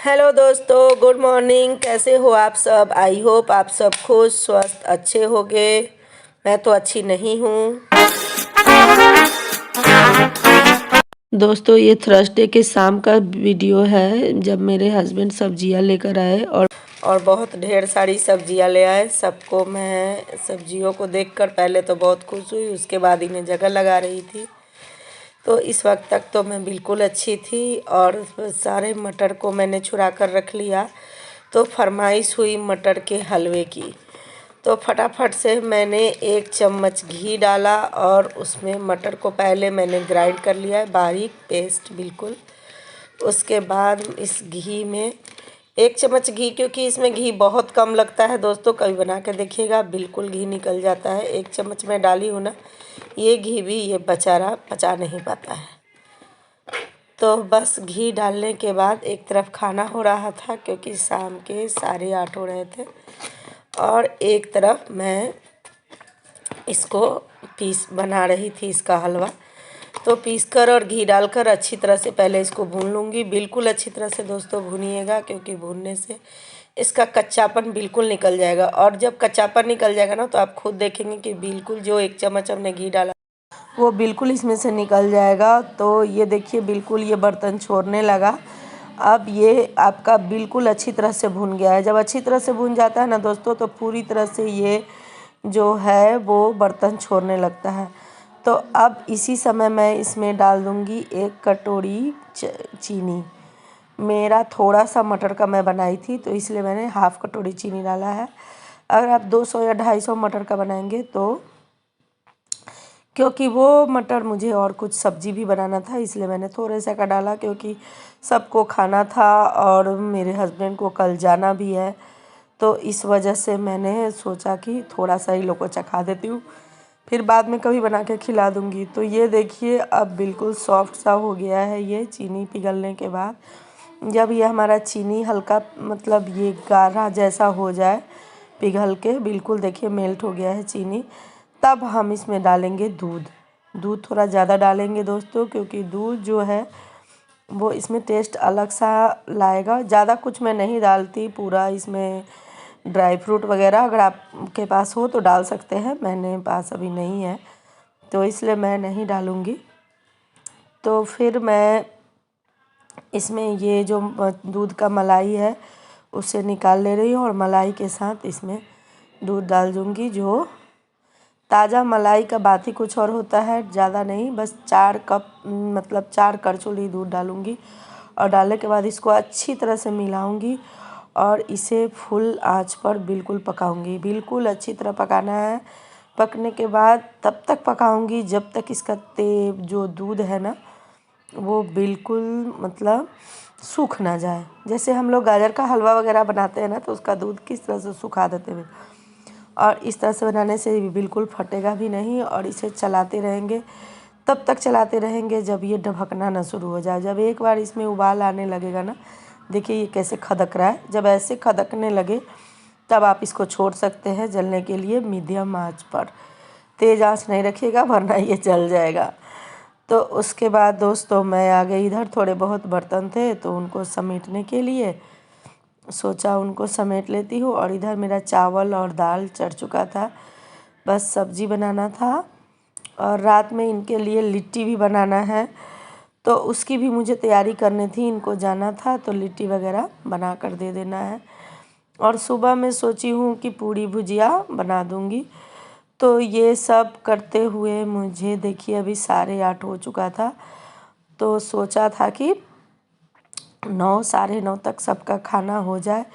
Hello दोस्तों, good morning. कैसे हो आप सब? आई होप आप सब खुश स्वस्थ अच्छे होंगे। मैं तो अच्छी नहीं हूँ दोस्तों। ये थर्सडे के शाम का वीडियो है, जब मेरे हस्बैंड सब्जियां लेकर आए और बहुत ढेर सारी सब्जियां ले आए। सबको मैं सब्जियों को देखकर पहले तो बहुत खुश हुई, उसके बाद इन्हें जगह लगा रही थी। तो इस वक्त तक तो मैं बिल्कुल अच्छी थी और सारे मटर को मैंने छुड़ा कर रख लिया। तो फरमाइश हुई मटर के हलवे की, तो फटाफट से मैंने 1 चम्मच घी डाला और उसमें मटर को पहले मैंने ग्राइंड कर लिया है, बारीक पेस्ट बिल्कुल। उसके बाद इस घी में 1 चम्मच घी, क्योंकि इसमें घी बहुत कम लगता है दोस्तों, कभी बना के देखिएगा, बिल्कुल घी निकल जाता है। 1 चम्मच मैं डाली हूँ ना, ये घी भी ये बेचारा पचा नहीं पाता है। तो बस घी डालने के बाद एक तरफ खाना हो रहा था, क्योंकि शाम के 8:30 हो रहे थे, और एक तरफ मैं इसको पीस बना रही थी, इसका हलवा। तो पीस कर और घी डालकर अच्छी तरह से पहले इसको भून लूँगी। बिल्कुल अच्छी तरह से दोस्तों भूनिएगा, क्योंकि भूनने से इसका कच्चापन बिल्कुल निकल जाएगा। और जब कच्चापन निकल जाएगा ना, तो आप खुद देखेंगे कि बिल्कुल जो 1 चम्मच हमने घी डाला वो बिल्कुल इसमें से निकल जाएगा। तो ये देखिए, बिल्कुल ये बर्तन छोड़ने लगा। अब ये आपका बिल्कुल अच्छी तरह से भुन गया है। जब अच्छी तरह से भुन जाता है ना दोस्तों, तो पूरी तरह से ये जो है वो बर्तन छोड़ने लगता है। तो अब इसी समय मैं इसमें डाल दूँगी 1 कटोरी चीनी। मेरा थोड़ा सा मटर का मैं बनाई थी, तो इसलिए मैंने हाफ़ कटोरी चीनी डाला है। अगर आप 200 या 250 मटर का बनाएंगे तो, क्योंकि वो मटर मुझे और कुछ सब्ज़ी भी बनाना था, इसलिए मैंने थोड़े सा का डाला, क्योंकि सबको खाना था और मेरे हस्बैंड को कल जाना भी है। तो इस वजह से मैंने सोचा कि थोड़ा सा ही लोग को चखा देती हूँ, फिर बाद में कभी बना के खिला दूँगी। तो ये देखिए, अब बिल्कुल सॉफ्ट सा हो गया है ये चीनी पिघलने के बाद। जब ये हमारा चीनी हल्का मतलब ये गाढ़ा जैसा हो जाए, पिघल के बिल्कुल देखिए मेल्ट हो गया है चीनी, तब हम इसमें डालेंगे दूध। दूध थोड़ा ज़्यादा डालेंगे दोस्तों, क्योंकि दूध जो है वो इसमें टेस्ट अलग सा लाएगा। ज़्यादा कुछ मैं नहीं डालती पूरा इसमें ड्राई फ्रूट वगैरह, अगर आपके पास हो तो डाल सकते हैं, मैंने पास अभी नहीं है तो इसलिए मैं नहीं डालूँगी। तो फिर मैं इसमें ये जो दूध का मलाई है उसे निकाल ले रही हूँ, और मलाई के साथ इसमें दूध डाल दूँगी। जो ताज़ा मलाई का बात ही कुछ और होता है, ज़्यादा नहीं, बस 4 कप मतलब 4 करछुली दूध डालूँगी। और डालने के बाद इसको अच्छी तरह से मिलाऊँगी और इसे फुल आंच पर बिल्कुल पकाऊँगी। बिल्कुल अच्छी तरह पकाना है। पकने के बाद तब तक पकाऊँगी जब तक इसका जो दूध है ना, वो बिल्कुल मतलब सूख ना जाए। जैसे हम लोग गाजर का हलवा वगैरह बनाते हैं ना, तो उसका दूध किस तरह से सुखा देते हैं, और इस तरह से बनाने से बिल्कुल फटेगा भी नहीं। और इसे चलाते रहेंगे, तब तक चलाते रहेंगे जब ये ढकना ना शुरू हो जाए। जब एक बार इसमें उबाल आने लगेगा ना, देखिए ये कैसे खदक रहा है, जब ऐसे खदकने लगे तब आप इसको छोड़ सकते हैं जलने के लिए मीडियम आंच पर। तेज़ आंच नहीं रखिएगा, वरना ये जल जाएगा। तो उसके बाद दोस्तों मैं आ गई इधर। थोड़े बहुत बर्तन थे तो उनको समेटने के लिए सोचा उनको समेट लेती हूँ, और इधर मेरा चावल और दाल चढ़ चुका था, बस सब्ज़ी बनाना था। और रात में इनके लिए लिट्टी भी बनाना है, तो उसकी भी मुझे तैयारी करनी थी। इनको जाना था तो लिट्टी वगैरह बना कर दे देना है। और सुबह मैं सोची हूँ कि पूड़ी भुजिया बना दूँगी। तो ये सब करते हुए मुझे देखिए अभी 8:30 हो चुका था। तो सोचा था कि 9 साढ़े 9 तक सबका खाना हो जाए,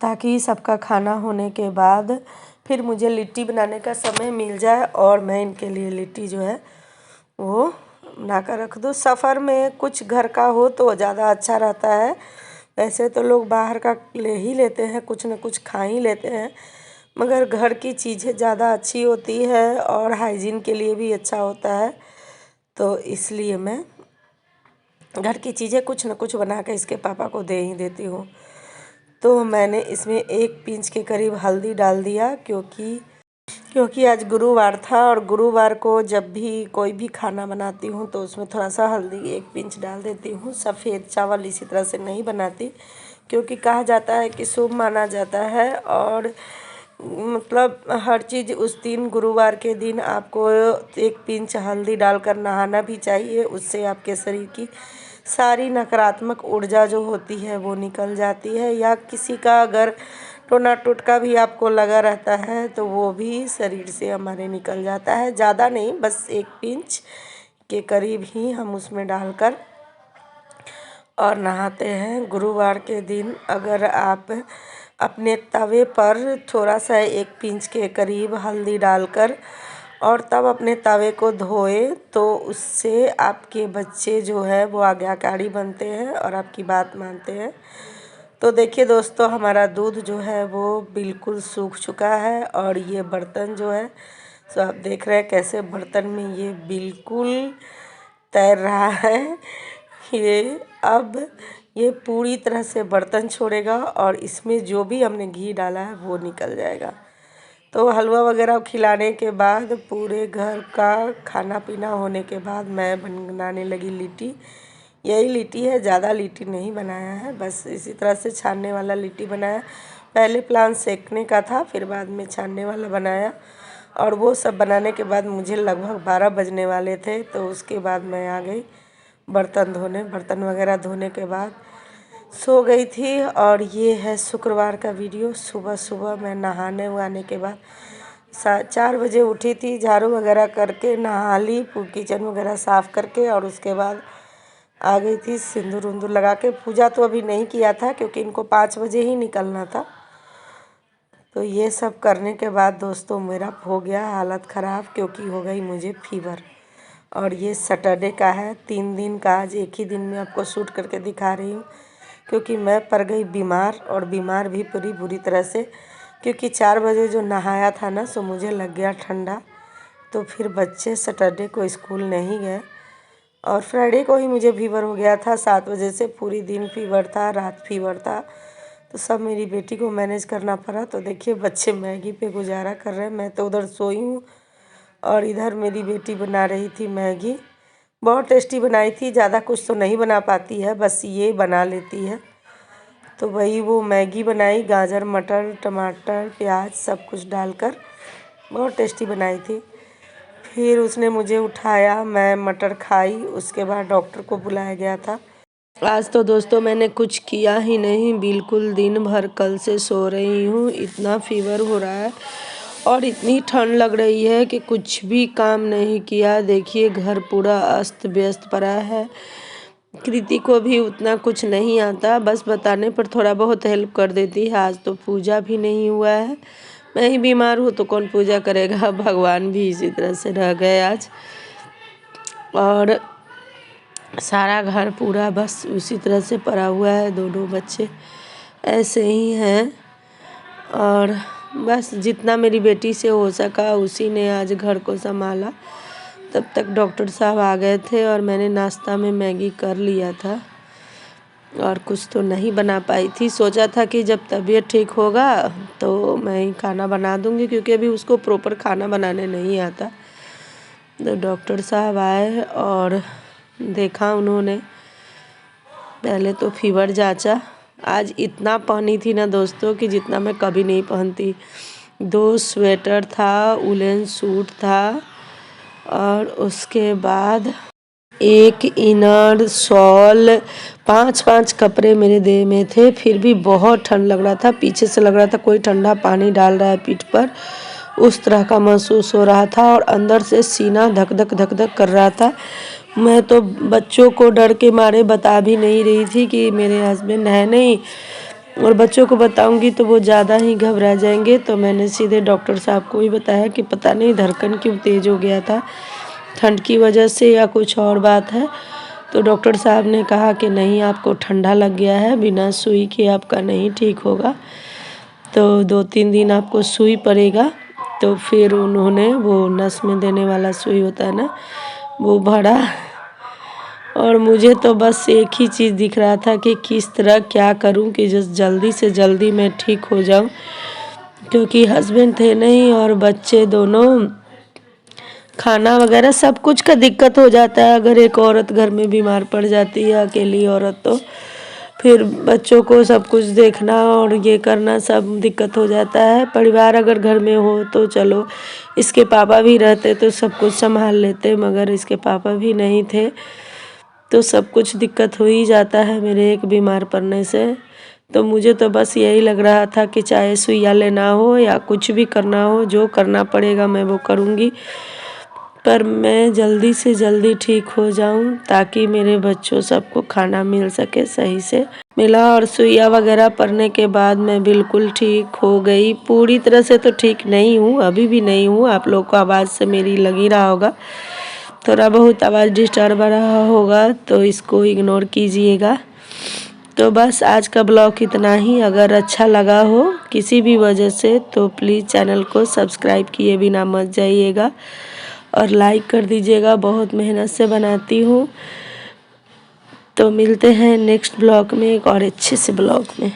ताकि सबका खाना होने के बाद फिर मुझे लिट्टी बनाने का समय मिल जाए, और मैं इनके लिए लिट्टी जो है वो बना कर रख दूँ। सफ़र में कुछ घर का हो तो ज़्यादा अच्छा रहता है। वैसे तो लोग बाहर का ले ही लेते हैं, कुछ न कुछ खा ही लेते हैं, मगर घर की चीज़ें ज़्यादा अच्छी होती है और हाइजीन के लिए भी अच्छा होता है। तो इसलिए मैं घर की चीज़ें कुछ न कुछ बना के इसके पापा को दे ही देती हूँ। तो मैंने इसमें 1 पिंच के करीब हल्दी डाल दिया, क्योंकि क्योंकि आज गुरुवार था और गुरुवार को जब भी कोई भी खाना बनाती हूँ तो उसमें थोड़ा सा हल्दी 1 पिंच डाल देती हूँ। सफ़ेद चावल इसी तरह से नहीं बनाती, क्योंकि कहा जाता है कि शुभ माना जाता है और मतलब हर चीज़ उस दिन गुरुवार के दिन आपको 1 पिंच हल्दी डालकर नहाना भी चाहिए। उससे आपके शरीर की सारी नकारात्मक ऊर्जा जो होती है वो निकल जाती है, या किसी का अगर टोना टोटका भी आपको लगा रहता है तो वो भी शरीर से हमारे निकल जाता है। ज़्यादा नहीं, बस 1 पिंच के करीब ही हम उसमें डालकर और नहाते हैं। गुरुवार के दिन अगर आप अपने तवे पर थोड़ा सा 1 पिंच के करीब हल्दी डालकर और तब अपने तवे को धोए तो उससे आपके बच्चे जो है वो आज्ञाकारी बनते हैं और आपकी बात मानते हैं। तो देखिए दोस्तों, हमारा दूध जो है वो बिल्कुल सूख चुका है और ये बर्तन जो है सो आप देख रहे हैं कैसे बर्तन में ये बिल्कुल तैर रहा है। ये पूरी तरह से बर्तन छोड़ेगा और इसमें जो भी हमने घी डाला है वो निकल जाएगा। तो हलवा वगैरह खिलाने के बाद पूरे घर का खाना पीना होने के बाद मैं बनाने लगी लिट्टी। यही लिट्टी है, ज़्यादा लिट्टी नहीं बनाया है, बस इसी तरह से छानने वाला लिट्टी बनाया। पहले प्लान सेकने का था, फिर बाद में छानने वाला बनाया और वो सब बनाने के बाद मुझे लगभग 12 बजने वाले थे। तो उसके बाद मैं आ गई बर्तन धोने। बर्तन वगैरह धोने के बाद सो गई थी। और ये है शुक्रवार का वीडियो। सुबह सुबह मैं नहाने वहाने के बाद 4 बजे उठी थी, झाड़ू वगैरह करके नहा ली, किचन वगैरह साफ़ करके और उसके बाद आ गई थी सिंदूर उंदूर लगा के। पूजा तो अभी नहीं किया था क्योंकि इनको 5 बजे ही निकलना था। तो ये सब करने के बाद दोस्तों मेरा हो गया हालत ख़राब, क्योंकि हो गई मुझे फीवर। और ये सैटरडे का है, 3 दिन का, आज एक ही दिन में आपको शूट करके दिखा रही हूँ, क्योंकि मैं पड़ गई बीमार और बीमार भी पूरी बुरी तरह से। क्योंकि 4 बजे जो नहाया था ना सो मुझे लग गया ठंडा। तो फिर बच्चे सैटरडे को स्कूल नहीं गए और फ्राइडे को ही मुझे फीवर हो गया था। 7 बजे से पूरी दिन फीवर था, रात फीवर था, तो सब मेरी बेटी को मैनेज करना पड़ा। तो देखिए बच्चे मैगी पे गुजारा कर रहे हैं, मैं तो उधर सोई हूँ और इधर मेरी बेटी बना रही थी मैगी। बहुत टेस्टी बनाई थी, ज़्यादा कुछ तो नहीं बना पाती है, बस ये बना लेती है। तो वही वो मैगी बनाई, गाजर मटर टमाटर प्याज सब कुछ डालकर, बहुत टेस्टी बनाई थी। फिर उसने मुझे उठाया, मैं मटर खाई, उसके बाद डॉक्टर को बुलाया गया था। आज तो दोस्तों मैंने कुछ किया ही नहीं, बिल्कुल दिन भर कल से सो रही हूँ। इतना फीवर हो रहा है और इतनी ठंड लग रही है कि कुछ भी काम नहीं किया। देखिए घर पूरा अस्त व्यस्त पड़ा है। कृति को भी उतना कुछ नहीं आता, बस बताने पर थोड़ा बहुत हेल्प कर देती है। आज तो पूजा भी नहीं हुआ है, मैं ही बीमार हूँ तो कौन पूजा करेगा। भगवान भी इसी तरह से रह गए आज। और सारा घर पूरा बस उसी तरह से पड़ा हुआ है, दोनों बच्चे ऐसे ही हैं। और बस जितना मेरी बेटी से हो सका उसी ने आज घर को संभाला। तब तक डॉक्टर साहब आ गए थे और मैंने नाश्ता में मैगी कर लिया था और कुछ तो नहीं बना पाई थी। सोचा था कि जब तबीयत ठीक होगा तो मैं ही खाना बना दूंगी, क्योंकि अभी उसको प्रॉपर खाना बनाने नहीं आता। तो डॉक्टर साहब आए और देखा उन्होंने, पहले तो फीवर जांचा। आज इतना पहनी थी ना दोस्तों कि जितना मैं कभी नहीं पहनती। 2 स्वेटर था, उलेन सूट था और उसके बाद 1 इनर शॉल, 5-5 कपड़े मेरे देह में थे। फिर भी बहुत ठंड लग रहा था, पीछे से लग रहा था कोई ठंडा पानी डाल रहा है पीठ पर, उस तरह का महसूस हो रहा था। और अंदर से सीना धक धक धक धक कर रहा था। मैं तो बच्चों को डर के मारे बता भी नहीं रही थी कि मेरे हस्बैंड है नहीं, और बच्चों को बताऊंगी तो वो ज़्यादा ही घबरा जाएंगे। तो मैंने सीधे डॉक्टर साहब को ही बताया कि पता नहीं धड़कन क्यों तेज़ हो गया था, ठंड की वजह से या कुछ और बात है। तो डॉक्टर साहब ने कहा कि नहीं, आपको ठंडा लग गया है, बिना सुई के आपका नहीं ठीक होगा, तो 2-3 दिन आपको सुई पड़ेगा। तो फिर उन्होंने वो नस में देने वाला सुई होता है ना, वो भरा। और मुझे तो बस एक ही चीज़ दिख रहा था कि किस तरह क्या करूं कि जल्दी से जल्दी मैं ठीक हो जाऊं। क्योंकि हस्बैंड थे नहीं और बच्चे दोनों, खाना वगैरह सब कुछ का दिक्कत हो जाता है अगर एक औरत घर में बीमार पड़ जाती है, अकेली औरत, तो फिर बच्चों को सब कुछ देखना और ये करना सब दिक्कत हो जाता है। परिवार अगर घर में हो तो चलो, इसके पापा भी रहते तो सब कुछ संभाल लेते, मगर इसके पापा भी नहीं थे तो सब कुछ दिक्कत हो ही जाता है मेरे एक बीमार पड़ने से। तो मुझे तो बस यही लग रहा था कि चाहे सुइया लेना हो या कुछ भी करना हो, जो करना पड़ेगा मैं वो करूँगी, पर मैं जल्दी से जल्दी ठीक हो जाऊं ताकि मेरे बच्चों सबको खाना मिल सके सही से। मिला और सुइया वगैरह पड़ने के बाद मैं बिल्कुल ठीक हो गई। पूरी तरह से तो ठीक नहीं हूँ, अभी भी नहीं हूँ। आप लोग को आवाज़ से मेरी लग ही रहा होगा, थोड़ा बहुत आवाज़ डिस्टर्ब रहा होगा तो इसको इग्नोर कीजिएगा। तो बस आज का ब्लॉग इतना ही। अगर अच्छा लगा हो किसी भी वजह से तो प्लीज़ चैनल को सब्सक्राइब किए बिना मत जाइएगा और लाइक कर दीजिएगा, बहुत मेहनत से बनाती हूँ। तो मिलते हैं नेक्स्ट ब्लॉग में एक और अच्छे से ब्लॉग में।